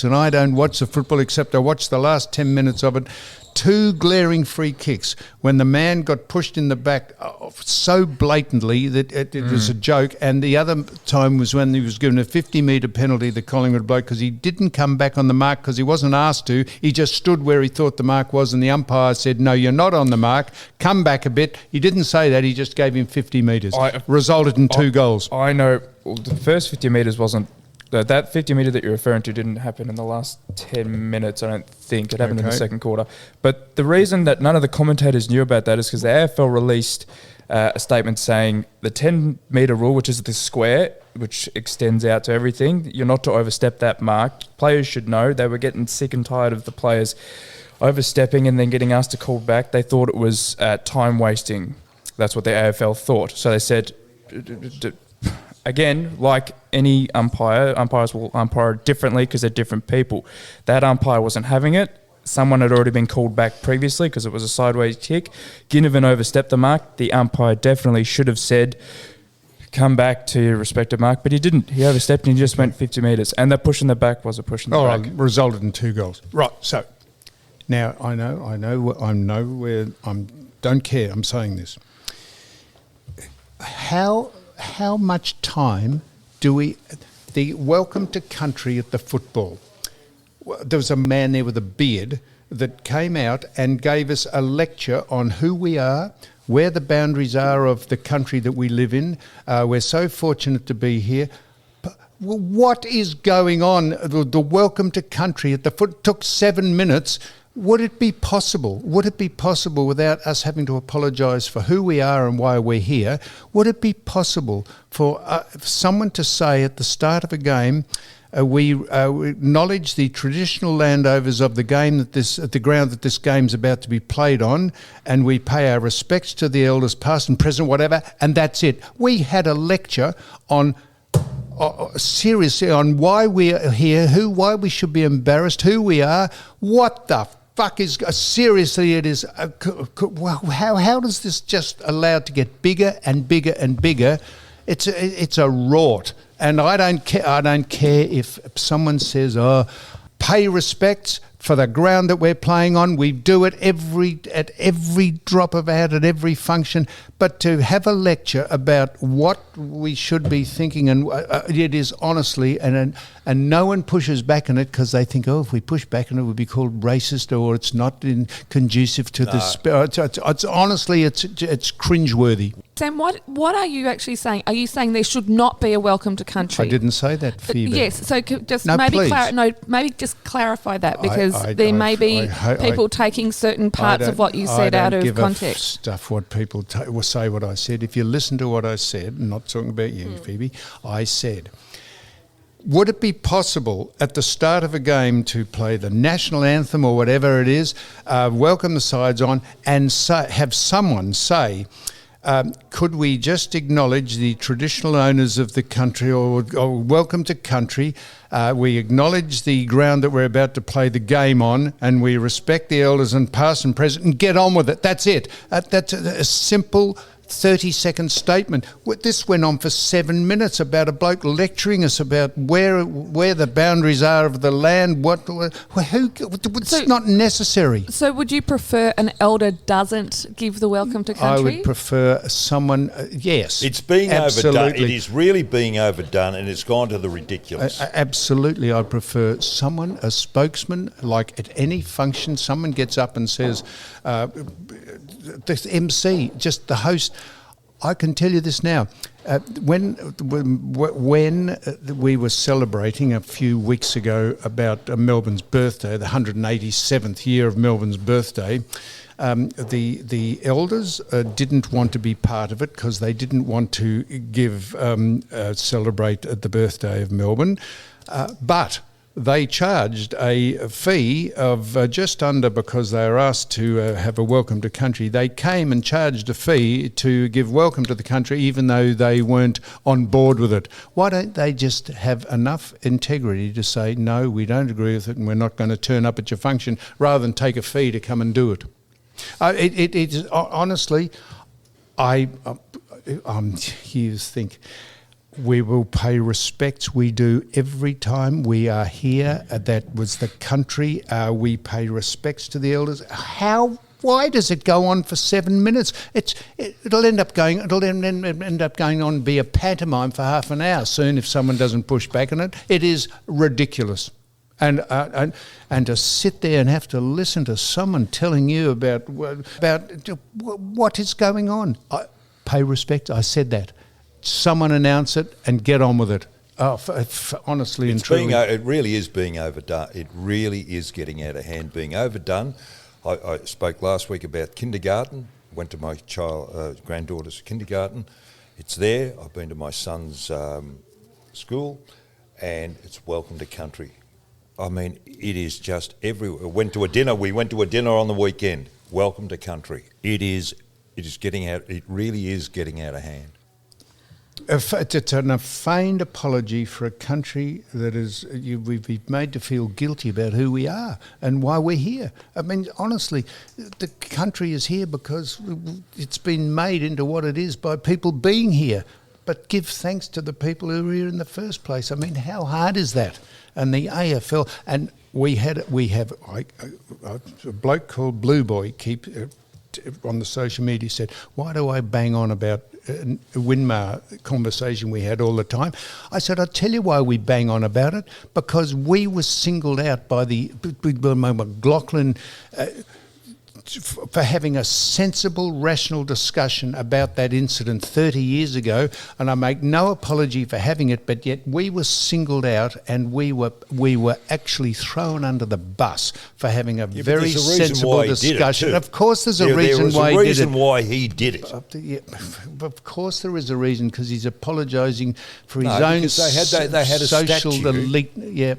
and I don't watch the football except I watched the last 10 minutes of it. 2 glaring free kicks when the man got pushed in the back so blatantly that it was a joke, and the other time was when he was given a 50-metre penalty, the Collingwood bloke, because he didn't come back on the mark because he wasn't asked to. He just stood where he thought the mark was, and the umpire said, no, you're not on the mark, come back a bit. He didn't say that, he just gave him 50 metres. Resulted in 2 goals. I know the first 50 metres wasn't. That 50 metre that you're referring to didn't happen in the last 10 minutes, I don't think. It happened in the second quarter. But the reason that none of the commentators knew about that is because the AFL released a statement saying the 10-metre rule, which is the square, which extends out to everything, you're not to overstep that mark. Players should know. They were getting sick and tired of the players overstepping and then getting asked to call back. They thought it was time wasting. That's what the AFL thought. So they said, again, like any umpires will umpire differently because they're different people. That umpire wasn't having it. Someone had already been called back previously because it was a sideways kick. Ginnivan overstepped the mark. The umpire definitely should have said, come back to your respective mark, but he didn't. He overstepped and he just went 50 metres. And the push in the back was a push in the back. Resulted in 2 goals. Right, so now I don't care, I'm saying this. How much time do the welcome to country at the football, there was a man there with a beard that came out and gave us a lecture on who we are, where the boundaries are of the country that we live in. We're so fortunate to be here. What is going on? The welcome to country at the foot took 7 minutes. Would it be possible? Would it be possible without us having to apologise for who we are and why we're here? Would it be possible for someone to say at the start of a game, we acknowledge the traditional landowners of the game the ground that this game's about to be played on, and we pay our respects to the elders, past and present, whatever, and that's it. We had a lecture on. Seriously, on why we're here, why we should be embarrassed, who we are, what the fuck is seriously? It is. How does this just allowed to get bigger and bigger and bigger? It's a rort, and I don't care. I don't care if someone says, "Oh, pay respects for the ground that we're playing on." We do it at every drop of out, at every function. But to have a lecture about what we should be thinking, and it is honestly, and no one pushes back on it because they think, oh, if we push back on it, it would be called racist, or it's not conducive to the spirit. It's honestly, it's cringeworthy. Sam, what are you actually saying? Are you saying there should not be a welcome to country? I didn't say that, Phoebe. Yes, so just please. maybe just clarify that, because there may be people taking certain parts of what you said out of context. Stuff what people will say what I said. If you listen to what I said, I'm not talking about you, Phoebe, I said, would it be possible at the start of a game to play the national anthem or whatever it is, welcome the sides on, and have someone say, could we just acknowledge the traditional owners of the country, or welcome to country? We acknowledge the ground that we're about to play the game on, and we respect the elders and past and present, and get on with it. That's it. That's a simple 30-second statement. This went on for 7 minutes about a bloke lecturing us about where the boundaries are of the land. It's not necessary. So would you prefer an elder doesn't give the welcome to country? I would prefer someone, yes. It's being absolutely. overdone. It is really being overdone, and it's gone to the ridiculous. Absolutely. I prefer someone, a spokesman, like at any function, someone gets up and says, the MC, just the host. I can tell you this now. When we were celebrating a few weeks ago about Melbourne's birthday, the 187th year of Melbourne's birthday, the elders didn't want to be part of it because they didn't want to celebrate the birthday of Melbourne, but they charged a fee of just under, because they were asked to have a welcome to country. They came and charged a fee to give welcome to the country, even though they weren't on board with it. Why don't they just have enough integrity to say, no, we don't agree with it and we're not going to turn up at your function, rather than take a fee to come and do it? It is honestly, you think, we will pay respects. We do every time we are here. That was the country. We pay respects to the elders. Why does it go on for 7 minutes? It'll end up going on and be a pantomime for half an hour soon if someone doesn't push back on it. It is ridiculous. And to sit there and have to listen to someone telling you about what is going on. Pay respect. I said that. Someone announce it and get on with it. Honestly and truly. It really is being overdone. It really is getting out of hand, being overdone. I spoke last week about kindergarten. went to my granddaughter's kindergarten. It's there. I've been to my son's school, and it's welcome to country. I mean, it is just everywhere. We went to a dinner on the weekend. Welcome to country. It is getting out. It really is getting out of hand. It's a feigned apology for a country that we've been made to feel guilty about who we are and why we're here. I mean, honestly, the country is here because it's been made into what it is by people being here. But give thanks to the people who were here in the first place. I mean, how hard is that? And the AFL, and we have a bloke called Blue Boy on the social media said, why do I bang on about a Winmar conversation we had all the time? I said, I'll tell you why we bang on about it, because we were singled out by McLaughlin for having a sensible, rational discussion about that incident 30 years ago, and I make no apology for having it, but yet we were singled out and we were actually thrown under the bus for having a very sensible discussion. Of course there's a reason why he did it. There was a reason why he did it. Of course there is a reason, because he's apologising for his own they had a social statue. elite. Yeah.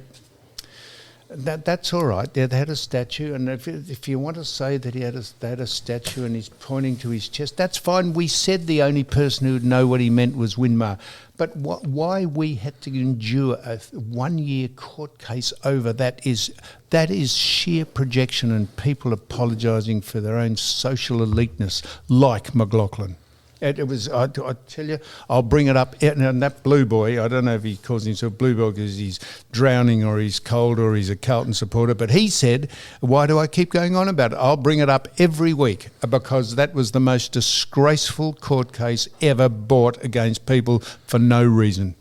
That's all right. They had a statue, and if you want to say that they had a statue and he's pointing to his chest, that's fine. We said the only person who would know what he meant was Winmar. But why we had to endure a 1-year court case over that is sheer projection and people apologising for their own social eliteness, like McLaughlin. It was. I tell you, I'll bring it up. And that Blue Boy, I don't know if he calls himself Blue Boy because he's drowning or he's cold or he's a Carlton supporter, but he said, why do I keep going on about it? I'll bring it up every week because that was the most disgraceful court case ever brought against people for no reason.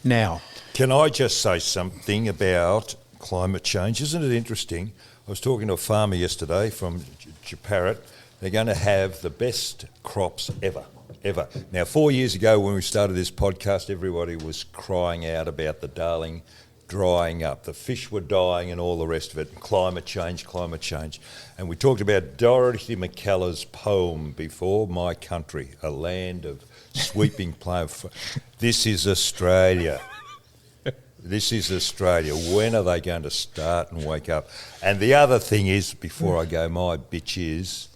Now, can I just say something about climate change? Isn't it interesting? I was talking to a farmer yesterday from Japarrett. They're going to have the best crops ever. Now, 4 years ago when we started this podcast, everybody was crying out about the Darling drying up. The fish were dying and all the rest of it. Climate change. And we talked about Dorothy McKellar's poem before, My Country, a land of sweeping plain. This is Australia. This is Australia. When are they going to start and wake up? And the other thing is, before I go, my bitch is...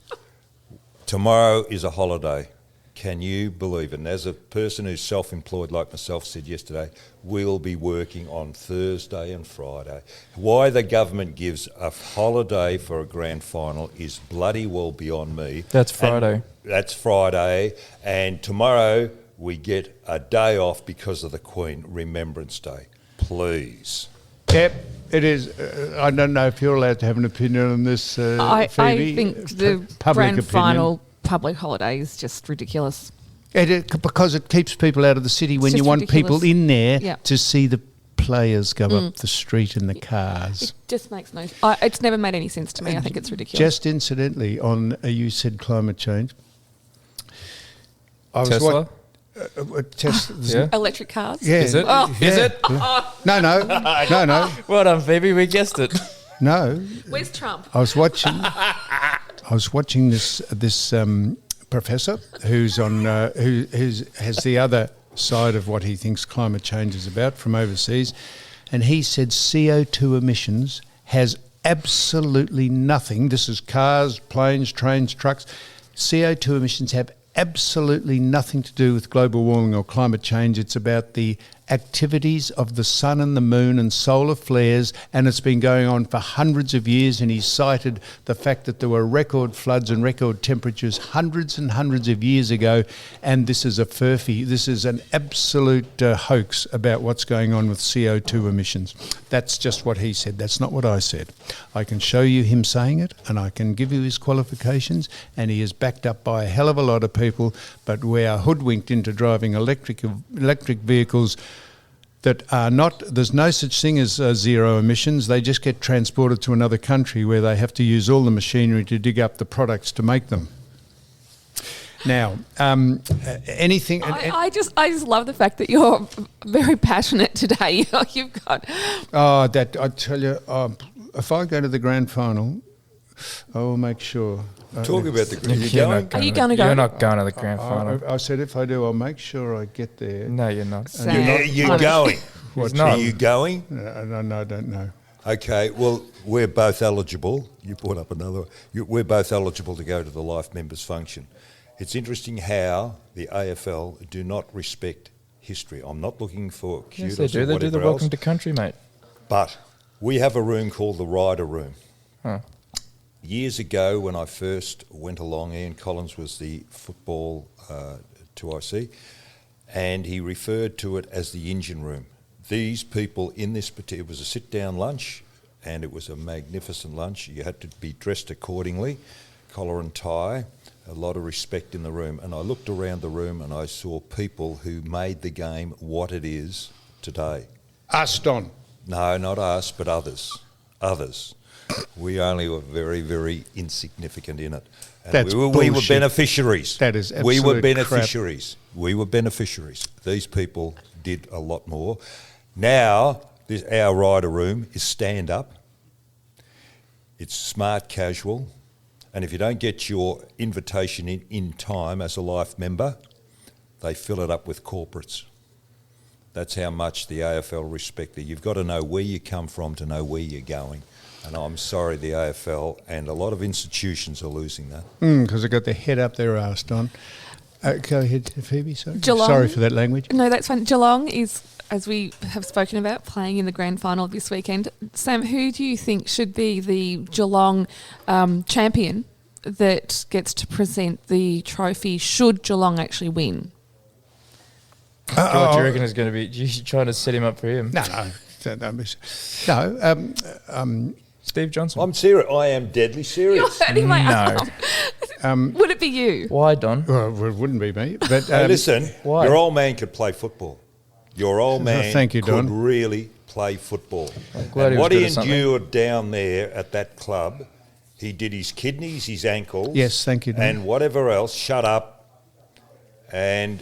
tomorrow is a holiday. Can you believe it? And as a person who's self-employed like myself said yesterday, we'll be working on Thursday and Friday. Why the government gives a holiday for a grand final is bloody well beyond me. That's Friday. That's Friday. And tomorrow we get a day off because of the Queen, Remembrance Day. Please. Yep. It is. I don't know if you're allowed to have an opinion on this, Phoebe. I think the grand final public holiday is just ridiculous. Because it keeps people out of the city when you want ridiculous. people in there Yep. to see the players go up the street in the cars. It just makes no... it's never made any sense to me. I think it's ridiculous. Just incidentally, you said climate change. Tesla? Tesla. Electric cars? Yeah. Is it? Oh. Is it? No. Well done, Phoebe. We guessed it. No. Where's Trump? I was watching this professor who's on who has the other side of what he thinks climate change is about from overseas, and he said CO2 emissions has absolutely nothing. This is cars, planes, trains, trucks. CO2 emissions have absolutely nothing to do with global warming or climate change. It's about the activities of the sun and the moon and solar flares, and it's been going on for hundreds of years. And he cited the fact that there were record floods and record temperatures hundreds and hundreds of years ago, and this is a furphy. This is an absolute hoax about what's going on with CO2 emissions. That's just what he said. That's not what I said. I can show you him saying it, and I can give you his qualifications, and he is backed up by a hell of a lot of people, but we are hoodwinked into driving electric vehicles that are not, there's no such thing as zero emissions. They just get transported to another country where they have to use all the machinery to dig up the products to make them. Now, anything... I just love the fact that you're very passionate today. You've got... I tell you, if I go to the grand final, I will make sure. Talk about the grand. Are you going to go? You're not going to the grand final. I said if I do, I'll make sure I get there. No, you're not. You're going. He's Are not. you going? No, I don't know. Okay, well, we're both eligible. You brought up another. We're both eligible to go to the Life Members Function. It's interesting how the AFL do not respect history. I'm not looking for kudos. Yes, they do. They do the welcome to country, mate. But we have a room called the Rider Room. Huh. Years ago, when I first went along, Ian Collins was the football 2IC, and he referred to it as the engine room. These people in this particular, it was a sit-down lunch, and it was a magnificent lunch. You had to be dressed accordingly, collar and tie, a lot of respect in the room. And I looked around the room and I saw people who made the game what it is today. Us, Don. No, not us, but others. Others. We only were very, very insignificant in it. And That's we were bullshit. beneficiaries. That is We were absolute beneficiaries. We were beneficiaries. These people did a lot more. Now, our rider room is stand-up. It's smart casual. And if you don't get your invitation in time as a Life member, they fill it up with corporates. That's how much the AFL respect you. You've got to know where you come from to know where you're going. And I'm sorry, the AFL and a lot of institutions are losing that. Because they got their head up their arse, Don. Go ahead, Phoebe. Sorry. Geelong. Sorry for that language. No, that's fine. Geelong is, as we have spoken about, playing in the grand final this weekend. Sam, who do you think should be the Geelong champion that gets to present the trophy should Geelong actually win? What do you reckon is going to be? You trying to set him up for him? No. Steve Johnson. I'm serious. I am deadly serious. You're hurting my arm. Would it be you? Why, Don? Well, it wouldn't be me. But Hey, listen, Why? your old man could play football. Your old man thank you, could Don. really play football. glad And he was what good he at something. endured down there at that club, he did his kidneys, his ankles. Yes, thank you, Don. And whatever else, shut up. And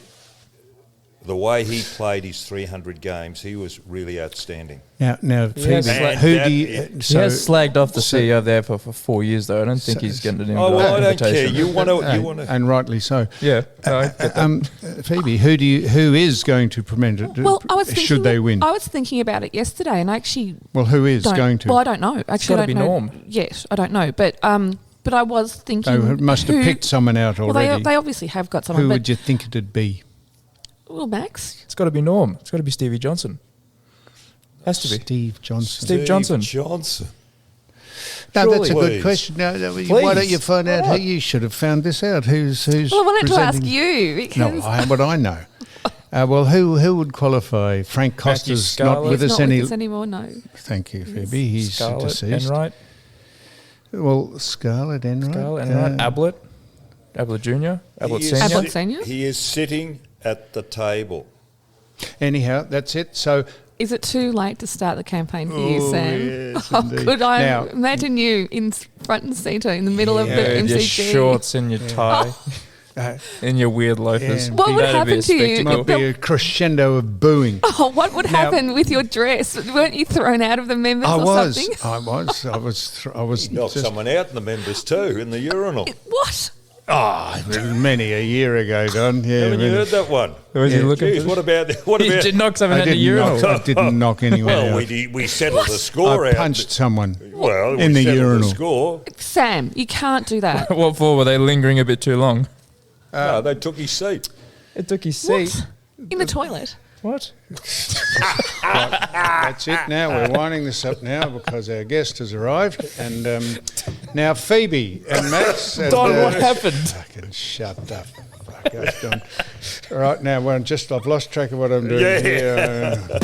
the way he played his 300 games, he was really outstanding. now, Phoebe, has who sla- do you? He He has slagged off the CEO there for 4 years, though. I don't think he's getting an Oh, well, I don't care. invitation. You want to... and rightly so. Yeah. No, I get that. Phoebe, who is going to prevent it? Well, I was thinking, should they win? I was thinking about it yesterday, and I actually Well, who is don't, going to? Well, I don't know. Actually, I gotta don't be know Norm. yet. I don't know, but I was thinking They must have who- picked someone out Well, already. they obviously have got someone. Who but, would you think it'd be? Well, Max. It's got to be Norm. It's got to be Stevie Johnson. Has to be. Steve Johnson. Steve Johnson. Johnson. No, that's a Surely. good question. No, why Please. don't you find out? Right. Who you should have found this out. Who's Well, I wanted to ask presenting- you because No, but I know. Well, who would qualify? Frank Costa's not Scarlett. with he's us not any. with us anymore. No. Thank you, Phoebe. He's Scarlett, deceased. Enright. Well, Scarlett Enright. Scarlett, Enright. Ablett. Ablett Jr. Ablett He is Senior. Ablett Senior? He is sitting at the table. Anyhow, that's it. So, Is it too late to start the campaign for you, Oh, Sam? yes, Oh, indeed. could I Now- imagine you in front and centre in the middle of the Yeah, your MCG? shorts and your tie and your weird loafers. Yeah. What would That'd be a happen to you? spectacle. might be a crescendo of booing. Oh, what would Now- happen with your dress? Weren't you thrown out of the members I or was. something? I was. Knocked just- someone out in the members too, in the urinal. What? Many a year ago, Don. Yeah, Haven't you really. heard that one? Was he looking? Geez, what about... What He about did knock someone I out the urinal. I didn't knock anyone well, out. we settled the score I out. punched someone. Well, in we the settled urinal. the score. Sam, you can't do that. What for? Were they lingering a bit too long? No, they took his seat. It took his seat. In the toilet. What? That's it now. We're winding this up now because our guest has arrived. And now Phoebe and Max. And, Don, what happened? Fucking shut up. Fuck off, Don. All right, now I've lost track of what I'm doing Yeah. here.